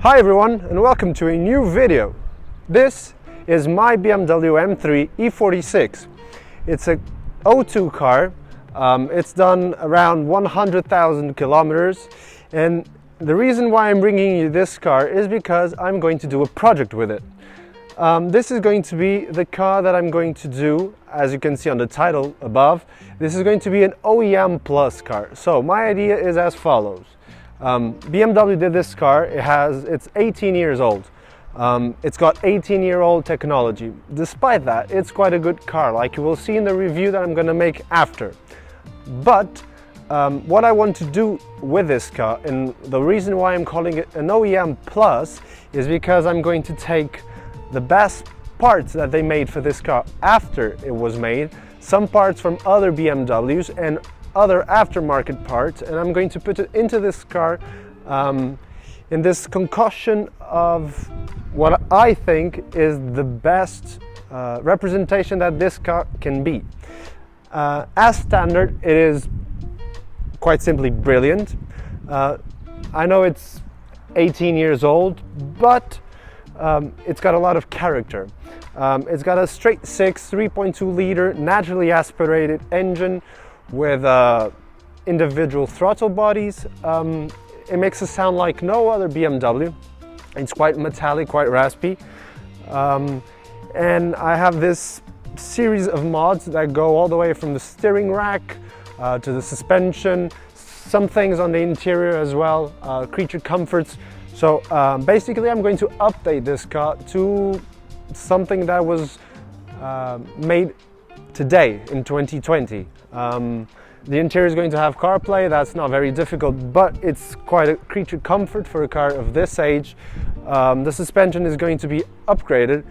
Hi everyone, and welcome to a new video. This is my BMW M3 e46. It's a O2 car. It's done around 100,000 kilometers, and the reason why I'm bringing you this car is because I'm going to do a project with it. This is going to be the car that I'm going to do, as you can see on the title above. This is going to be an OEM Plus car. So my idea is as follows. BMW did this car. It's 18 years old. It's got 18-year-old technology. Despite that, it's quite a good car, like you will see in the review that I'm going to make after. But what I want to do with this car, and the reason why I'm calling it an OEM Plus, is because I'm going to take the best parts that they made for this car after it was made, some parts from other BMWs and other aftermarket parts, and I'm going to put it into this car in this concoction of what I think is the best representation that this car can be. As standard, it is quite simply brilliant. I know it's 18 years old, but it's got a lot of character. It's got a straight six 3.2 liter naturally aspirated engine with individual throttle bodies. It makes it sound like no other BMW. It's quite metallic, quite raspy. And I have this series of mods that go all the way from the steering rack to the suspension, some things on the interior as well, creature comforts. So basically I'm going to update this car to something that was made today in 2020. The interior is going to have CarPlay. That's not very difficult, but it's quite a creature comfort for a car of this age. The suspension is going to be upgraded.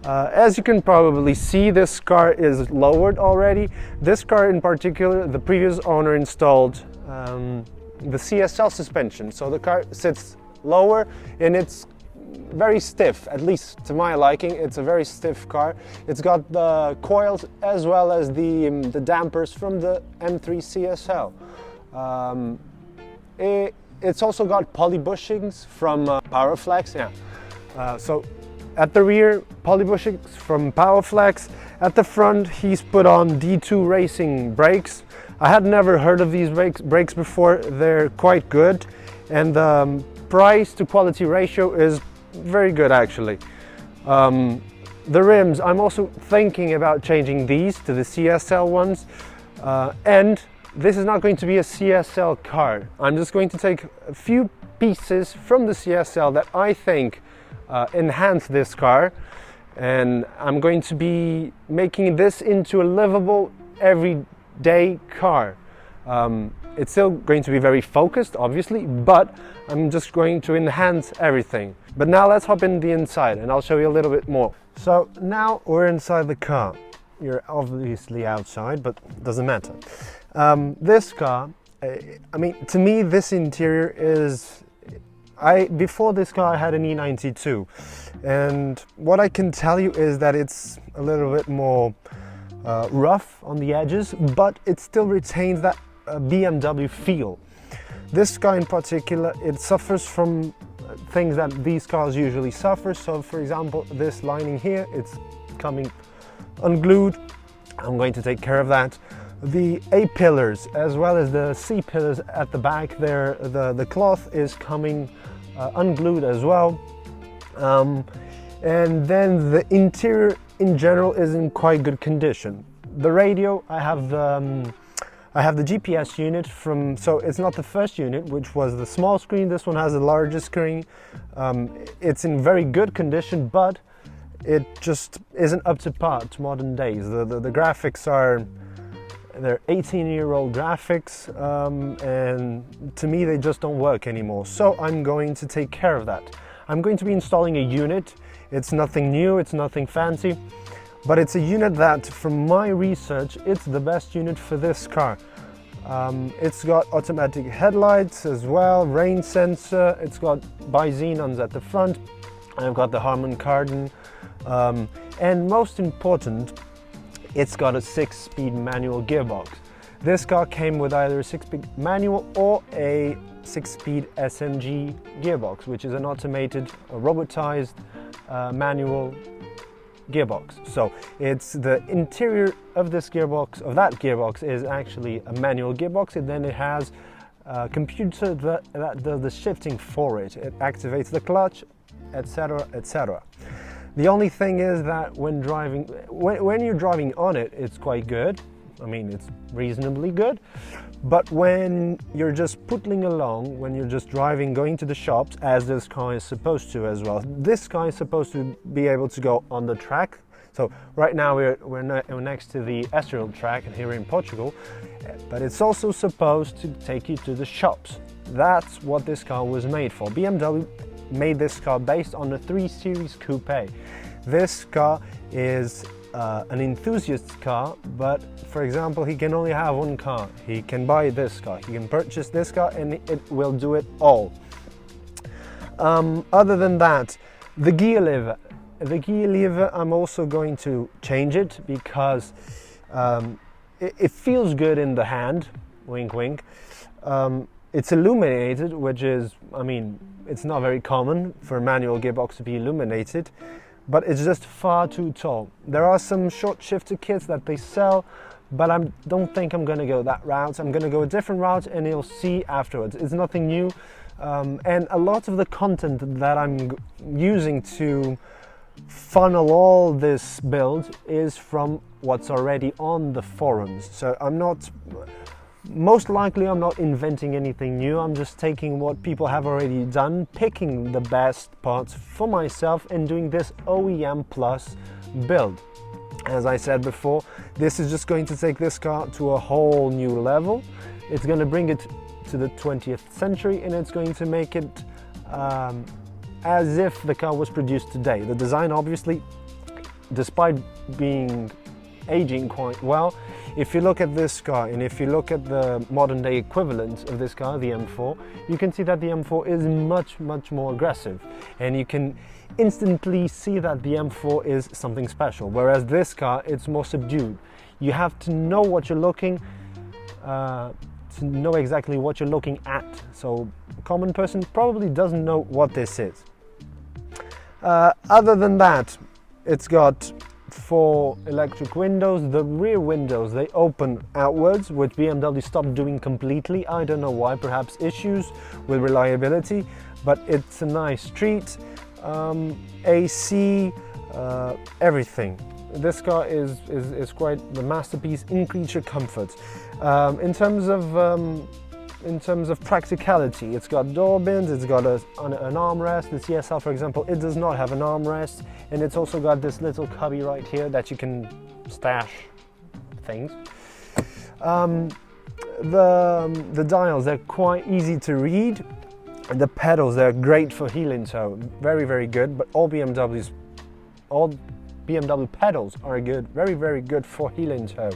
As you can probably see, this car is lowered already. This car in particular, the previous owner installed the CSL suspension, so the car sits lower and it's very stiff, at least to my liking. It's a very stiff car. It's got the coils as well as the dampers from the M3 CSL. It's also got poly bushings from Powerflex. So at the rear, poly bushings from Powerflex. At the front, he's put on D2 Racing brakes. I had never heard of these brakes before. They're quite good, and the price to quality ratio is very good actually. The rims, I'm also thinking about changing these to the CSL ones, and this is not going to be a CSL car. I'm just going to take a few pieces from the CSL that I think enhance this car, and I'm going to be making this into a livable everyday car. It's still going to be very focused, obviously, but I'm just going to enhance everything. But now let's hop in the inside and I'll show you a little bit more. So now we're inside the car. You're obviously outside, but it doesn't matter. This car, I mean, to me, this interior is... Before this car, I had an E92, and what I can tell you is that it's a little bit more rough on the edges, but it still retains that BMW feel. This car in particular, it suffers from things that these cars usually suffer. So for example, this lining here, it's coming unglued. I'm going to take care of that. The A pillars as well as the C pillars at the back there, the cloth is coming unglued as well. And then the interior in general is in quite good condition. The radio, I have the GPS unit from, so it's not the first unit, which was the small screen. This one has a larger screen. It's in very good condition, but it just isn't up to par to modern days. The graphics they're 18-year-old graphics, and to me they just don't work anymore. So I'm going to take care of that. I'm going to be installing a unit. It's nothing new, it's nothing fancy, but it's a unit that, from my research, it's the best unit for this car. It's got automatic headlights as well, rain sensor, it's got bi-xenons at the front, I've got the Harman Kardon, and most important, it's got a 6-speed manual gearbox. This car came with either a 6-speed manual or a 6-speed SMG gearbox, which is an automated, robotized manual gearbox. So it's the interior of this gearbox, of that gearbox, is actually a manual gearbox, and then it has a computer that does the shifting for it. It activates the clutch, etc., etc. The only thing is that when you're driving on it, it's quite good. I mean, it's reasonably good. But when you're just pootling along, when you're just driving, going to the shops, as this car is supposed to as well. This car is supposed to be able to go on the track. So right now we're next to the Estoril track here in Portugal, but it's also supposed to take you to the shops. That's what this car was made for. BMW made this car based on the 3 Series Coupe. This car is an enthusiast car, but for example, he can only have one car. He can buy this car, he can purchase this car, and it will do it all. Other than that, the gear lever, I'm also going to change it because it feels good in the hand, wink wink. It's illuminated, which is, I mean, it's not very common for a manual gearbox to be illuminated, but it's just far too tall. There are some short shifter kits that they sell, but I don't think I'm going to go that route. I'm going to go a different route, and you'll see afterwards. It's nothing new, and a lot of the content that I'm using to funnel all this build is from what's already on the forums. So most likely I'm not inventing anything new. I'm just taking what people have already done, picking the best parts for myself, and doing this OEM Plus build. As I said before, this is just going to take this car to a whole new level. It's going to bring it to the 20th century, and it's going to make it as if the car was produced today. The design, obviously, despite aging quite well, if you look at this car and if you look at the modern day equivalent of this car, the M4, you can see that the M4 is much more aggressive, and you can instantly see that the M4 is something special, whereas this car, it's more subdued. You have to know what you're looking to know exactly what you're looking at. So a common person probably doesn't know what this is. Other than that, it's got 4 electric windows. The rear windows, they open outwards, which BMW stopped doing completely. I don't know why, perhaps issues with reliability, but it's a nice treat. AC, everything. This car is quite the masterpiece in creature comfort. In terms of practicality, it's got door bins, it's got an armrest. The CSL, for example, it does not have an armrest, and it's also got this little cubby right here that you can stash things. The dials, they're quite easy to read. The pedals, they're great for heel and toe, very good, but all BMW pedals are good, very good for heel and toe.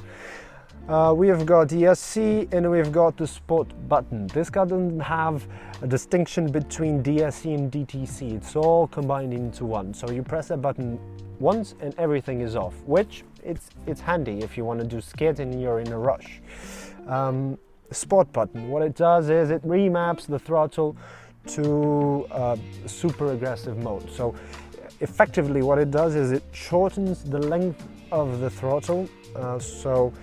We have got DSC and we've got the Sport button. This car doesn't have a distinction between DSC and DTC. It's all combined into one. So you press that button once and everything is off, which it's handy if you want to do skid and you're in a rush. Sport button, what it does is it remaps the throttle to super aggressive mode. So effectively what it does is it shortens the length of the throttle, so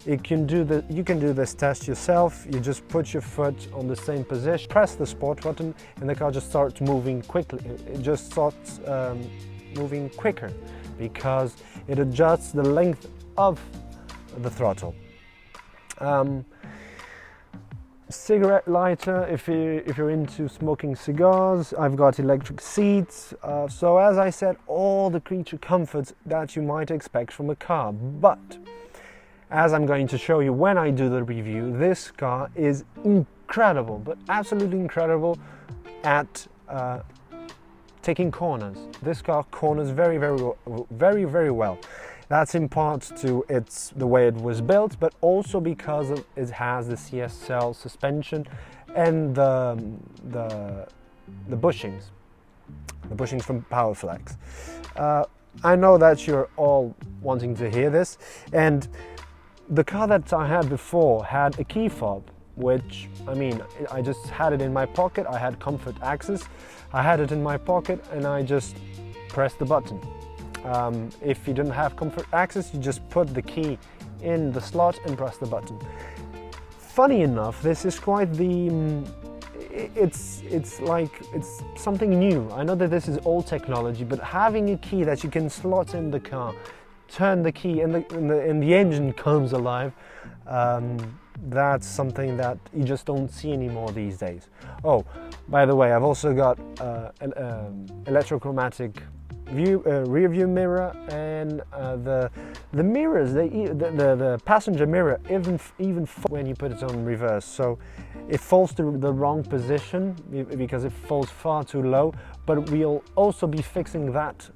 you can do this test yourself. You just put your foot on the same position, press the Sport button, and the car just starts moving quickly. It just starts moving quicker because it adjusts the length of the throttle. Cigarette lighter, if you're into smoking cigars. I've got electric seats. So as I said, all the creature comforts that you might expect from a car. But as I'm going to show you when I do the review, this car is incredible, but absolutely incredible at taking corners. This car corners very well. That's in part to the way it was built, but also because it has the CSL suspension and the bushings from Powerflex. I know that you're all wanting to hear this, and The car that I had before had a key fob, which, I mean, I just had it in my pocket. I had comfort access. I had it in my pocket and I just pressed the button. If you didn't have comfort access, you just put the key in the slot and press the button. Funny enough, this is quite the, it's something new. I know that this is old technology, but having a key that you can slot in the car, turn the key and the engine comes alive, that's something that you just don't see anymore these days. Oh, by the way, I've also got an electrochromatic rear view mirror, and the mirrors, the passenger mirror even when you put it on reverse, so it falls to the wrong position because it falls far too low. But we'll also be fixing that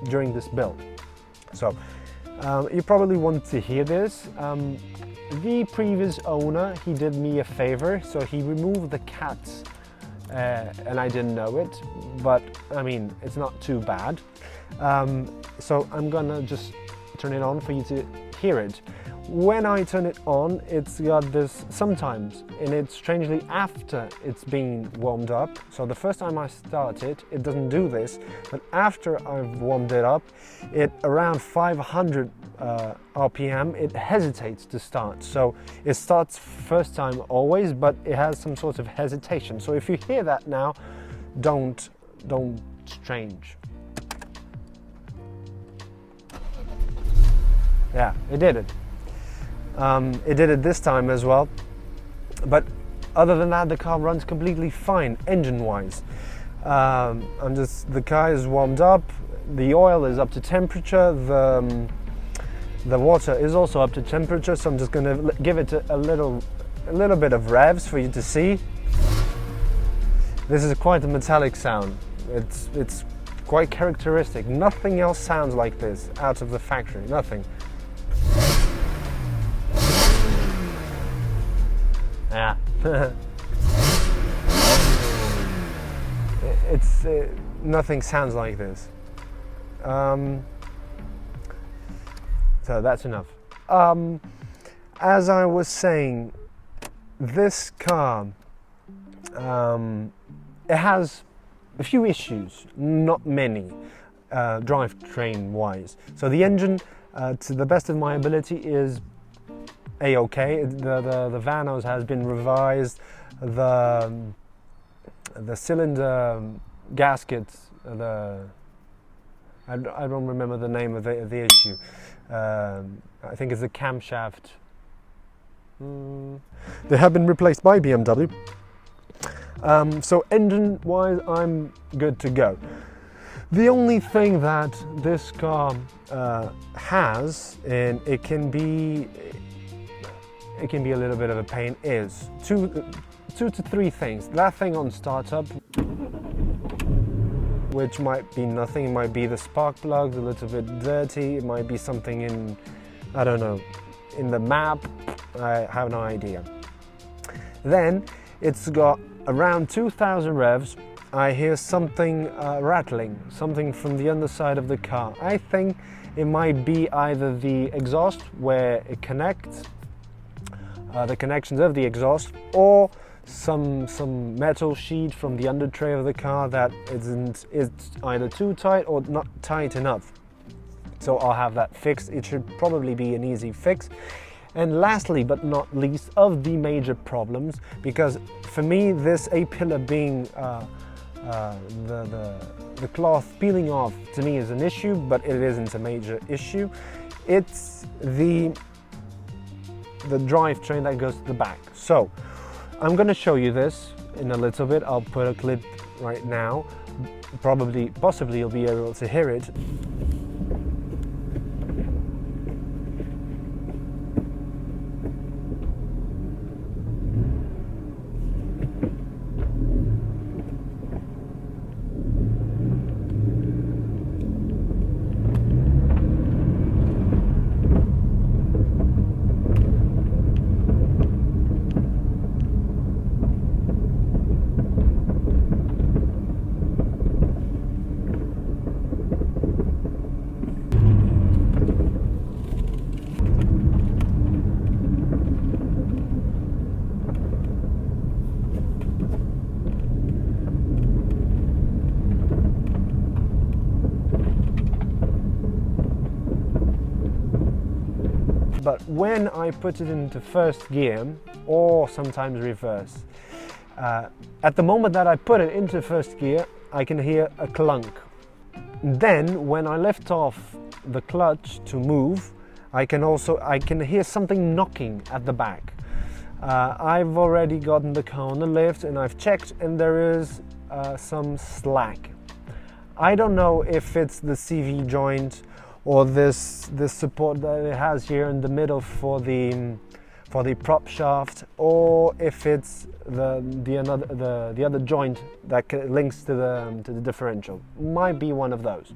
during this build. So you probably want to hear this. The previous owner, he did me a favor, so he removed the cats. And I didn't know it, but I mean, it's not too bad. So I'm gonna just turn it on for you to hear it. When I turn it on, it's got this sometimes, and it's strangely after it's been warmed up. So the first time I start it, it doesn't do this, but after I've warmed it up, it around 500 RPM, it hesitates to start. So it starts first time always, but it has some sort of hesitation. So if you hear that now, don't change. Yeah, it did it. It did it this time as well, but other than that, the car runs completely fine engine-wise. The car is warmed up, the oil is up to temperature, the water is also up to temperature. So I'm just going to give it a little bit of revs for you to see. This is quite a metallic sound. It's quite characteristic. Nothing else sounds like this out of the factory. Nothing. Yeah. Nothing sounds like this. So that's enough. As I was saying, this car, it has a few issues, not many, drivetrain wise. So the engine, to the best of my ability, is A-OK. The vanos has been revised. The cylinder gaskets, I don't remember the name of the issue. I think it's the camshaft. They have been replaced by BMW. So engine-wise, I'm good to go. The only thing that this car has, and it can be a little bit of a pain, is two to three things. That thing on startup, which might be nothing. It might be the spark plugs a little bit dirty. It might be something in, I don't know, in the map. I have no idea. Then it's got around 2,000 revs. I hear something rattling, something from the underside of the car. I think it might be either the exhaust where it connects, the connections of the exhaust, or some metal sheet from the under tray of the car that is either too tight or not tight enough. So I'll have that fixed. It should probably be an easy fix. And lastly but not least, of the major problems, because for me this A-pillar being the cloth peeling off, to me, is an issue, but it isn't a major issue. It's the drivetrain that goes to the back. So I'm going to show you this in a little bit. I'll put a clip right now. Possibly you'll be able to hear it. but when I put it into first gear, or sometimes reverse, at the moment that I put it into first gear, I can hear a clunk. Then when I lift off the clutch to move, I can hear something knocking at the back. I've already gotten the car on the lift and I've checked, and there is some slack. I don't know if it's the CV joint or this support that it has here in the middle for the prop shaft, or if it's the other joint that links to the differential. Might be one of those.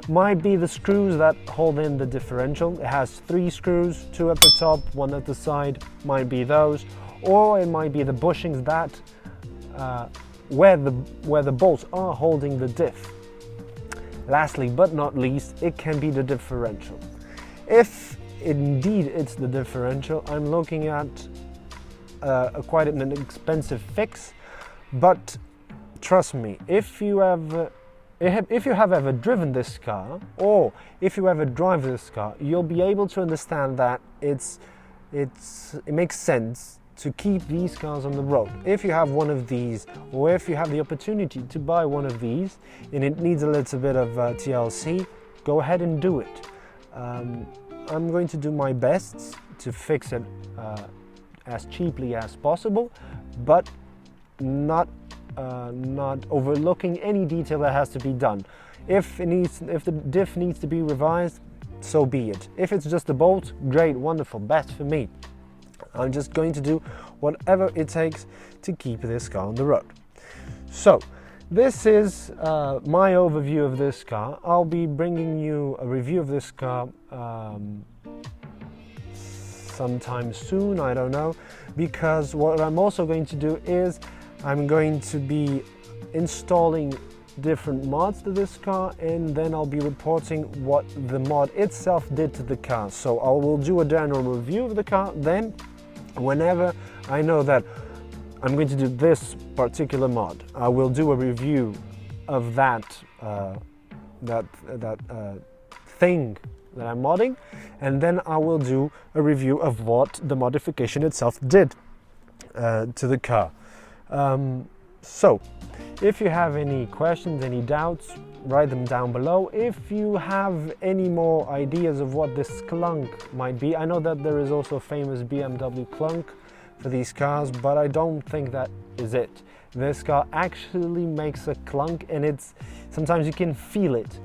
Might be the screws that hold in the differential. It has 3 screws, 2 at the top, 1 at the side. Might be those, or it might be the bushings that where the bolts are holding the diff. Lastly but not least, it can be the differential. If indeed it's the differential, I'm looking at quite an expensive fix, but trust me, if you have ever driven this car, or if you ever drive this car, you'll be able to understand that it makes sense to keep these cars on the road. If you have one of these, or if you have the opportunity to buy one of these and it needs a little bit of TLC, go ahead and do it. I'm going to do my best to fix it as cheaply as possible, but not overlooking any detail that has to be done. If the diff needs to be revised, so be it. If it's just a bolt, great, wonderful, best for me. I'm just going to do whatever it takes to keep this car on the road. So this is my overview of this car. I'll be bringing you a review of this car sometime soon, I don't know, because what I'm also going to do is I'm going to be installing different mods to this car, and then I'll be reporting what the mod itself did to the car. So I will do a general review of the car, then whenever I know that I'm going to do this particular mod, I will do a review of that thing that I'm modding, and then I will do a review of what the modification itself did to the car. So if you have any questions, any doubts, write them down below. If you have any more ideas of what this clunk might be, I know that there is also a famous BMW clunk for these cars, but I don't think that is it. This car actually makes a clunk, and sometimes you can feel it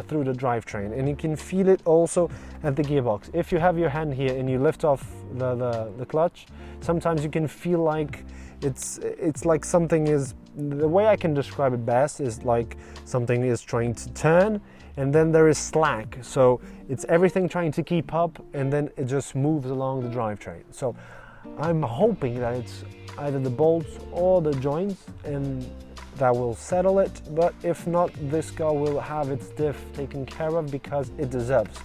through the drivetrain, and you can feel it also at the gearbox. If you have your hand here and you lift off the clutch, sometimes you can feel like it's like something is, the way I can describe it best is like something is trying to turn, and then there is slack, so it's everything trying to keep up, and then it just moves along the drivetrain. So I'm hoping that it's either the bolts or the joints, and that will settle it, but if not, this car will have its diff taken care of because it deserves.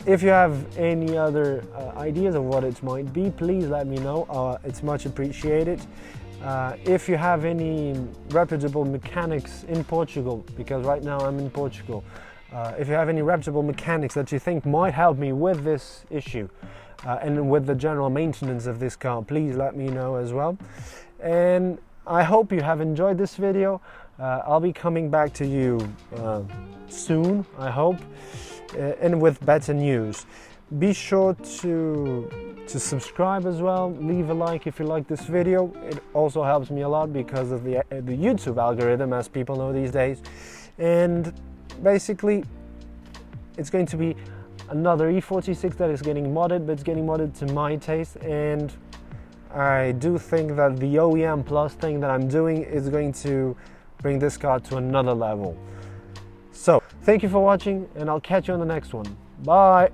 If you have any other ideas of what it might be, please let me know. It's much appreciated. If you have any reputable mechanics in Portugal, because right now I'm in Portugal, if you have any reputable mechanics that you think might help me with this issue and with the general maintenance of this car, please let me know as well. And I hope you have enjoyed this video. I'll be coming back to you soon, I hope, and with better news. Be sure to subscribe as well. Leave a like if you like this video. It also helps me a lot because of the YouTube algorithm, as people know these days. And basically, it's going to be another E46 that is getting modded, but it's getting modded to my taste. And I do think that the OEM Plus thing that I'm doing is going to bring this car to another level. So, thank you for watching, and I'll catch you on the next one. Bye!